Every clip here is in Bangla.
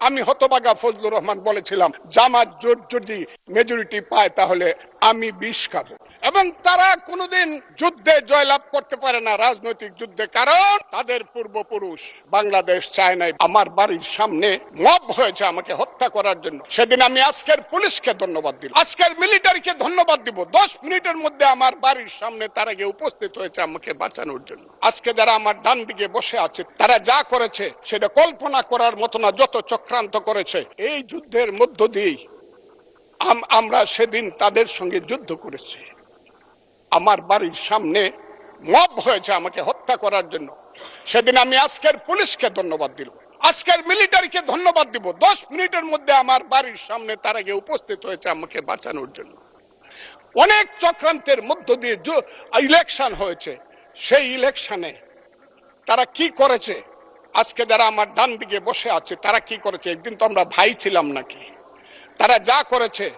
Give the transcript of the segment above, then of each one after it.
আমি হতভাগা ফজলুর রহমান বলেছিলাম জামাত জোট যদি মেজরিটি পায় তাহলে আমি বিষ খাবো। এবং তারা কোনোদিন যুদ্ধে জয়লাভ করতে পারে না, রাজনৈতিক যুদ্ধে, কারণ তাদের পূর্বপুরুষ বাংলাদেশ চায় নাই। আমার বাড়ির সামনে মব হয়েছে আমাকে হত্যা করার জন্য, সেদিন আমি আজকের পুলিশকে ধন্যবাদ দিব, আজকের মিলিটারিকে ধন্যবাদ দিব। 10 মিনিটের মধ্যে আমার বাড়ির সামনে তারা গিয়ে উপস্থিত হয়েছে আমাকে বাঁচানোর জন্য। আজকে যারা আমার ডান দিকে বসে আছে তারা যা করেছে সেটা কল্পনা করার মতো না, যত চক্রান্ত করেছে। এই যুদ্ধের মধ্য দিয়েই আমরা সেদিন তাদের সঙ্গে যুদ্ধ করেছি। আমার বাড়ির সামনে মব হয়েছে আমাকে হত্যা করার জন্য, সেদিন আমি আজকের পুলিশকে ধন্যবাদ দিব, আজকের মিলিটারিকে ধন্যবাদ দিব। 10 মিনিটের মধ্যে আমার বাড়ির সামনে তারা গিয়ে উপস্থিত হয়েছে আমাকে বাঁচানোর জন্য। অনেক চক্রান্তের মধ্য দিয়ে ইলেকশন হয়েছে, সেই ইলেকশনে তারা কি করেছে, আজকে যারা আমার ডান দিকে বসে আছে তারা কি করেছে, একদিন তো আমরা ভাই ছিলাম নাকি? তারা যা করেছে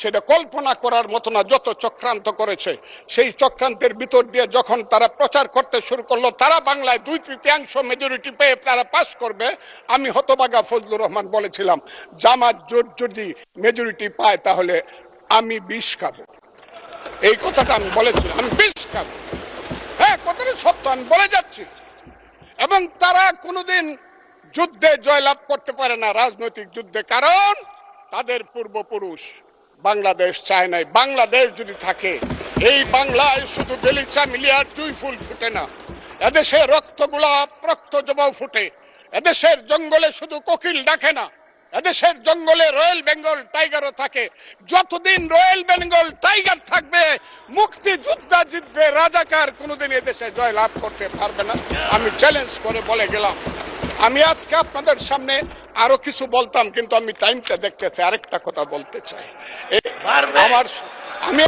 সেটা কল্পনা করার মতো না, যত চক্রান্ত করেছে। সেই চক্রান্তের ভিতর দিয়ে যখন তারা প্রচার করতে শুরু করলো তারা বাংলায় 2/3 মেজরিটি পেয়ে তারা পাস করবে, আমি হতভাগা ফজলুর রহমান বলেছিলাম জামাত জোট যদি মেজরিটি পায় তাহলে আমি বিষ খাবো। এই কথাটা আমি বলেছিলাম, আমি বিষ খাবো। হ্যাঁ, কথাটা সত্য, আমি বলে যাচ্ছি। এবং তারা কোনোদিন যুদ্ধে জয়লাভ করতে পারে না, রাজনৈতিক যুদ্ধে, কারণ তাদের পূর্বপুরুষ বাংলাদেশ চায় নাই। বাংলাদেশ যদি থাকে, এই বাংলায় শুধু বেলিচা মিলিয়ার জুই ফুল ফুটে না, এদেশে রক্ত গোলাপ রক্ত জবাও ফুটে, এদেশের জঙ্গলে শুধু কোকিল ডাকে না, এদেশের জঙ্গলে রয়্যাল বেঙ্গল টাইগারও থাকে। যতদিন রয়্যাল বেঙ্গল টাইগার থাকবে, মুক্তিযোদ্ধা জিতবে, রাজাকার কোনোদিন এদেশে জয় লাভ করতে পারবে না। আমি চ্যালেঞ্জ করে বলে গেলাম। আমি আজকে আপনাদের সামনে আরো কিছু বলতাম, কিন্তু আমি টাইমটা দেখতে চাই, আরেকটা কথা বলতে চাই। আমি